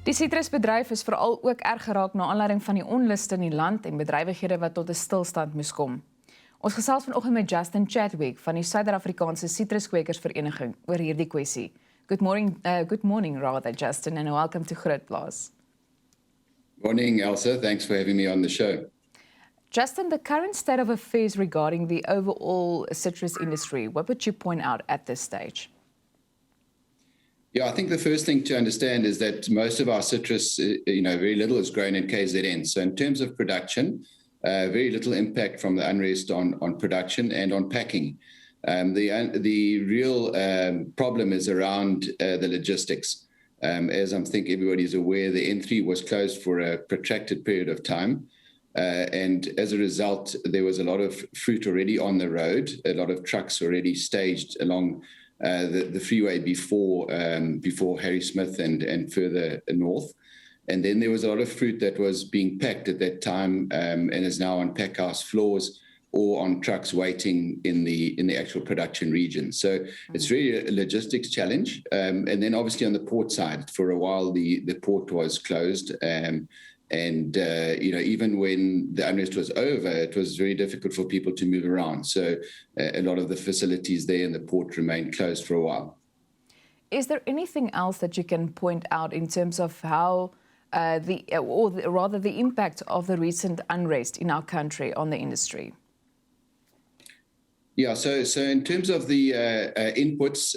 Die sitrusbedryf is veral ook erg geraak na aanleiding van die onluste in die land en bedrywighede wat tot 'n stilstand moes kom. Ons gesels vanoggend met Chadwick van die Suid-Afrikaanse Sitruskwekersvereniging oor hierdie kwessie. Good morning rather, Justin, and welcome to Grootplaas. Morning, Elsa. Thanks for having me on the show. Justin, the current state of affairs regarding the overall citrus industry, what would you point out at this stage? Yeah, I think the first thing to understand is that most of our citrus, very little is grown in KZN. So in terms of production, very little impact from the unrest on production and on packing. The real problem is around the logistics. As I think everybody's aware, the N3 was closed for a protracted period of time. And as a result, there was a lot of fruit already on the road, a lot of trucks already staged along the freeway before Harry Smith and further north. And then there was a lot of fruit that was being packed at that time and is now on packhouse floors or on trucks waiting in the actual production region. So it's really a logistics challenge. And then obviously on the port side, for a while the port was closed. Even when the unrest was over, it was very difficult for people to move around. So a lot of the facilities there in the port remained closed for a while. Is there anything else that you can point out in terms of how the impact of the recent unrest in our country on the industry? Yeah, so in terms of the inputs,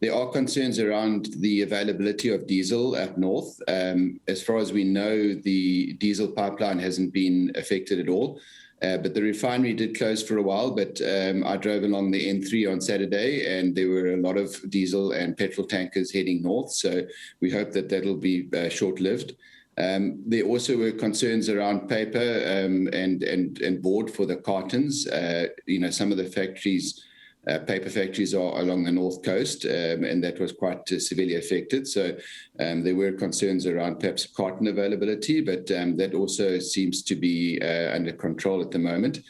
there are concerns around the availability of diesel up north. As far as we know, the diesel pipeline hasn't been affected at all, but the refinery did close for a while. But I drove along the N3 on Saturday, and there were a lot of diesel and petrol tankers heading north. So we hope that that'll be short-lived. There also were concerns around paper and board for the cartons. Some of the factories, paper factories are along the north coast, and that was quite severely affected. So there were concerns around perhaps carton availability, but that also seems to be under control at the moment.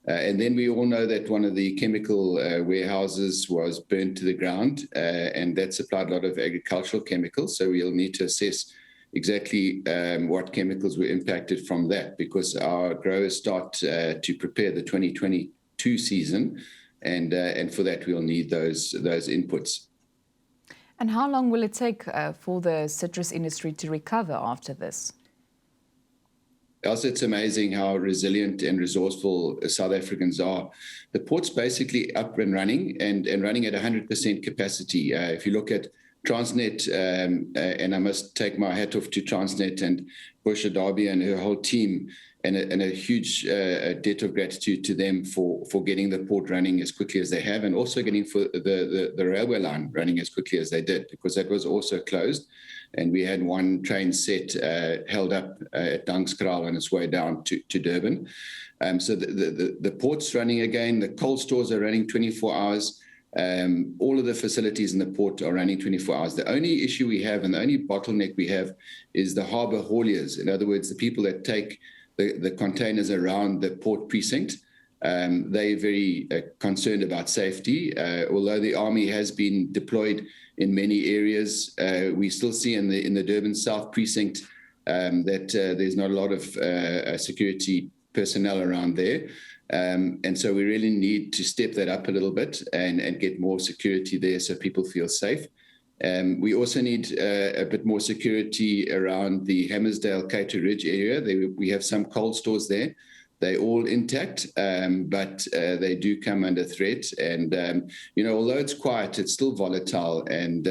And then we all know that one of the chemical warehouses was burnt to the ground, and that supplied a lot of agricultural chemicals. So we'll need to assess exactly what chemicals were impacted from that, because our growers start to prepare the 2022 season, and for that we'll need those inputs. And how long will it take for the citrus industry to recover after this? Also, it's amazing how resilient and resourceful South Africans are. The port's basically up and running and running at 100% capacity. If you look at Transnet, and I must take my hat off to Transnet and Busha Darby and her whole team, and a huge debt of gratitude to them for getting the port running as quickly as they have, and also getting for the railway line running as quickly as they did, because that was also closed. And we had one train set held up at Dangskraal on its way down to Durban. So the port's running again, the cold stores are running 24 hours. All of the facilities in the port are running 24 hours. The only issue we have and the only bottleneck we have is the harbour hauliers. In other words, the people that take the containers around the port precinct. They're very concerned about safety. Although the army has been deployed in many areas, we still see in the Durban South precinct that there's not a lot of security personnel around there. And so we really need to step that up a little bit and get more security there so people feel safe. We also need a bit more security around the Hammersdale Cater Ridge area. We have some cold stores there. They're all intact, but they do come under threat. And, although it's quiet, it's still volatile, and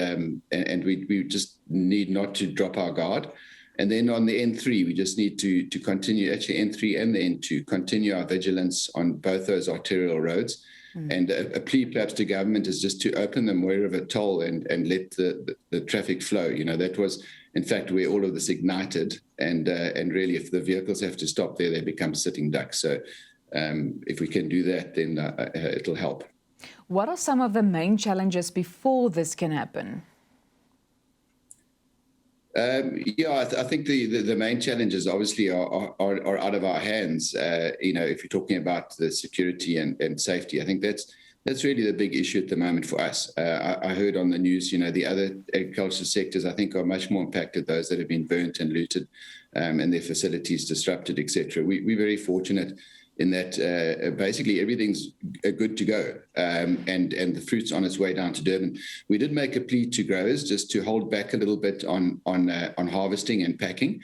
we just need not to drop our guard. And then on the N3, we just need to continue, actually N3 and the N2, continue our vigilance on both those arterial roads. And a plea perhaps to government is just to open the Moira toll and let the traffic flow. That was, in fact, where all of this ignited. And really, if the vehicles have to stop there, they become sitting ducks. So if we can do that, then it'll help. What are some of the main challenges before this can happen? I think the main challenges obviously are out of our hands. If you're talking about the security and safety, I think That's really the big issue at the moment for us. I heard on the news, the other agriculture sectors, I think, are much more impacted, those that have been burnt and looted and their facilities disrupted, etc. We're very fortunate in that basically everything's good to go and the fruit's on its way down to Durban. We did make a plea to growers just to hold back a little bit on harvesting and packing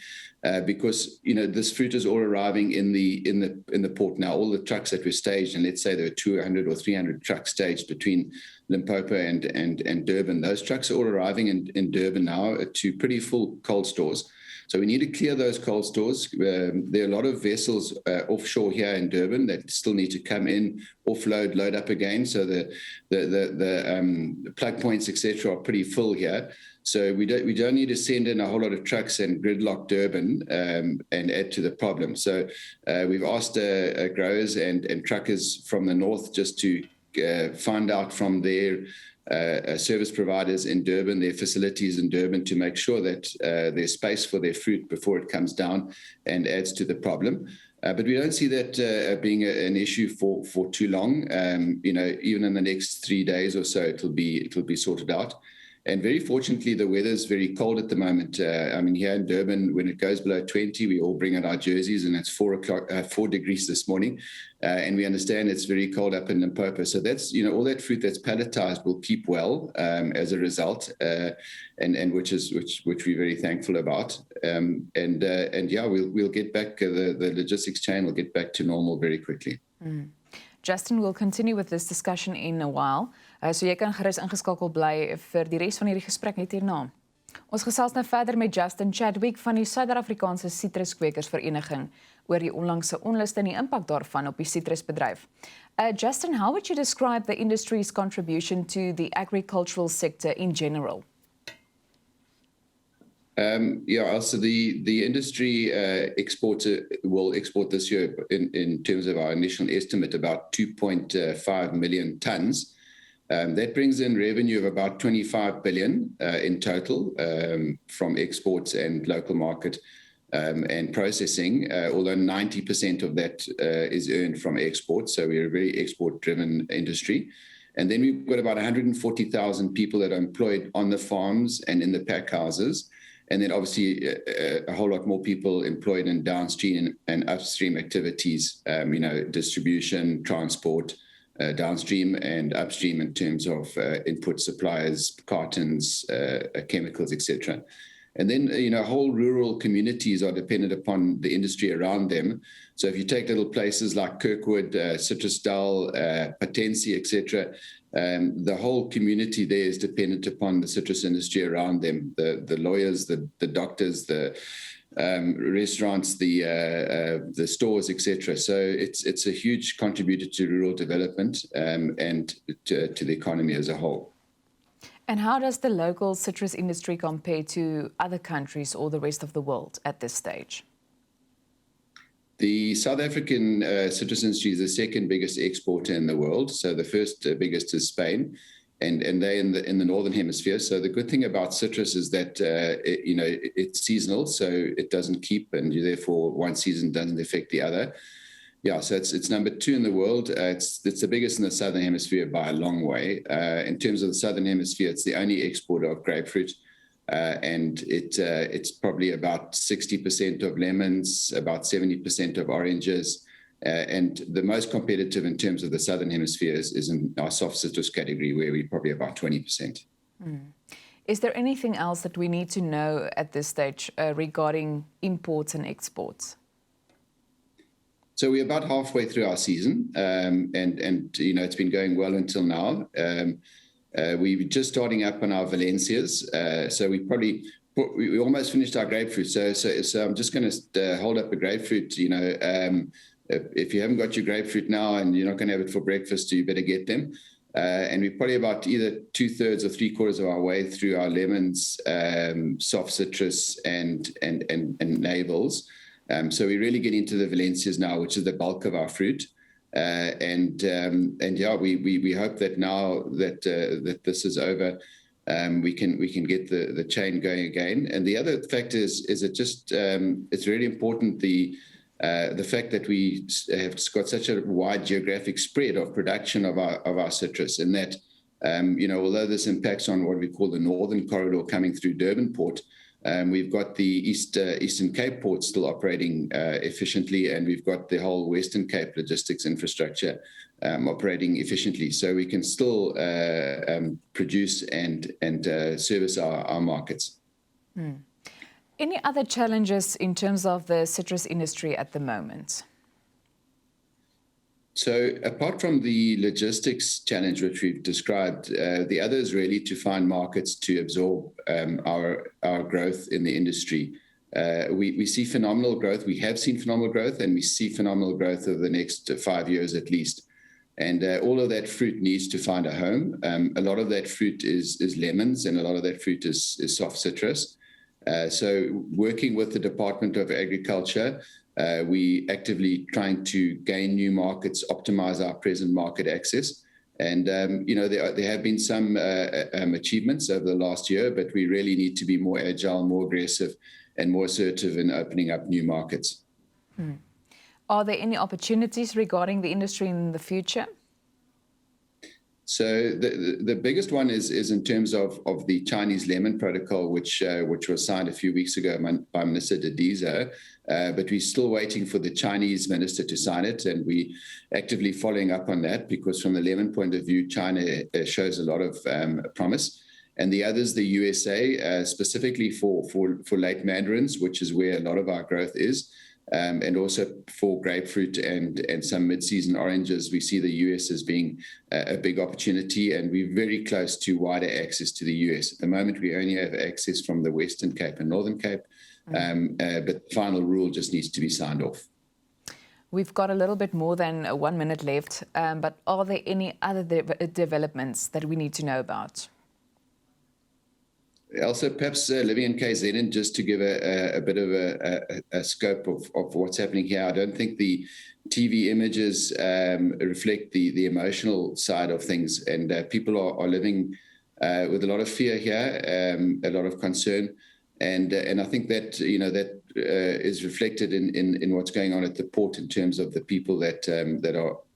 because this fruit is all arriving in the port now. All the trucks that were staged, and let's say there were 200 or 300 trucks staged between Limpopo and Durban. Those trucks are all arriving in Durban now to pretty full cold stores. So we need to clear those cold stores. There are a lot of vessels offshore here in Durban that still need to come in, offload, load up again. So the plug points, etc., are pretty full here. So we don't need to send in a whole lot of trucks and gridlock Durban and add to the problem. So we've asked growers and truckers from the north just to find out from their service providers in Durban, their facilities in Durban, to make sure that there's space for their fruit before it comes down and adds to the problem. But we don't see that being an issue for too long. Even in the next 3 days or so, it'll be sorted out. And very fortunately, the weather's very cold at the moment. Here in Durban, when it goes below 20, we all bring out our jerseys, and it's 4 degrees this morning. And we understand it's very cold up in Limpopo. So that's, all that fruit that's palletized will keep well as a result, and which we're very thankful about. We'll get back, the logistics chain will get back to normal very quickly. Justin, we'll continue with this discussion in a while. So jy kan gerus ingeskakel bly vir die res van hierdie gesprek net hierna. Ons gesels nou verder met Justin Chadwick van die Suid-Afrikaanse sitrus-kwekersvereniging oor die onlangse onluste en die impak daarvan op die sitrusbedryf. Justin, how would you describe the industry's contribution to the agricultural sector in general? So the industry will export this year in terms of our initial estimate about 2.5 million tons. That brings in revenue of about 25 billion in total from exports and local market and processing, although 90% of that is earned from exports. So we're a very export-driven industry. And then we've got about 140,000 people that are employed on the farms and in the pack houses. And then obviously a whole lot more people employed in downstream and upstream activities, distribution, transport, downstream and upstream in terms of input suppliers, cartons, chemicals, etc. And then, whole rural communities are dependent upon the industry around them. So if you take little places like Kirkwood, Citrusdal, Patensi, etc., the whole community there is dependent upon the citrus industry around them, the lawyers, the doctors, the restaurants, the stores, etc. So it's a huge contributor to rural development and to the economy as a whole. And how does the local citrus industry compare to other countries or the rest of the world at this stage? The South African citrus industry is the second biggest exporter in the world. So the first biggest is Spain, and they're in the northern hemisphere. So the good thing about citrus is that it's seasonal, so it doesn't keep, and therefore one season doesn't affect the other. Yeah, so it's number 2 in the world. It's the biggest in the southern hemisphere by a long way. In terms of the southern hemisphere, it's the only exporter of grapefruit. And it's probably about 60% of lemons, about 70% of oranges, and the most competitive in terms of the southern hemisphere is in our soft citrus category, where we're probably about 20%. Is there anything else that we need to know at this stage regarding imports and exports? So we're about halfway through our season, and it's been going well until now. We're just starting up on our Valencias, so we almost finished our grapefruit. So I'm just going to hold up a grapefruit. If you haven't got your grapefruit now and you're not going to have it for breakfast, you better get them. And we're probably about either 2/3 or 3/4 of our way through our lemons, soft citrus, and navels. So we're really getting into the Valencias now, which is the bulk of our fruit. We hope that now that this is over, we can get the chain going again. And the other factor is it just it's really important The fact that we have got such a wide geographic spread of production of our citrus, and that although this impacts on what we call the northern corridor coming through Durban Port, we've got the Eastern Cape port still operating efficiently, and we've got the whole Western Cape logistics infrastructure operating efficiently. So we can still produce and service our markets. Any other challenges in terms of the citrus industry at the moment? So apart from the logistics challenge which we've described, the other is really to find markets to absorb our growth in the industry. We see phenomenal growth. We have seen phenomenal growth, and we see phenomenal growth over the next 5 years at least. And all of that fruit needs to find a home. A lot of that fruit is lemons, and a lot of that fruit is soft citrus. So working with the Department of Agriculture, we actively trying to gain new markets, optimize our present market access. And, there have been some achievements over the last year, but we really need to be more agile, more aggressive, and more assertive in opening up new markets. Are there any opportunities regarding the industry in the future? So the biggest one is in terms of the Chinese lemon protocol, which was signed a few weeks ago by Minister Didiza, but we're still waiting for the Chinese minister to sign it, and we actively following up on that, because from the lemon point of view, China shows a lot of promise. And the others, the USA, specifically for late mandarins, which is where a lot of our growth is. And also for grapefruit and some mid-season oranges, we see the US as being a big opportunity, and we're very close to wider access to the US. At the moment, we only have access from the Western Cape and Northern Cape, but the final rule just needs to be signed off. We've got a little bit more than 1 minute left, but are there any other developments that we need to know about? Also, perhaps living in KZN, just to give a bit of a scope of what's happening here. I don't think the TV images reflect the emotional side of things, and people are living with a lot of fear here, a lot of concern, and I think that is reflected in what's going on at the port in terms of the people that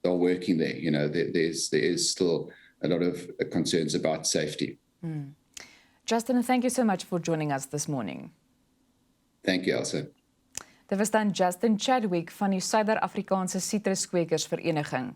are working there. There is still a lot of concerns about safety. Justin, thank you so much for joining us this morning. Thank you, Elsa. Dit was dan Justin Chadwick van die Suider-Afrikaanse Sitrus-kwekersvereniging.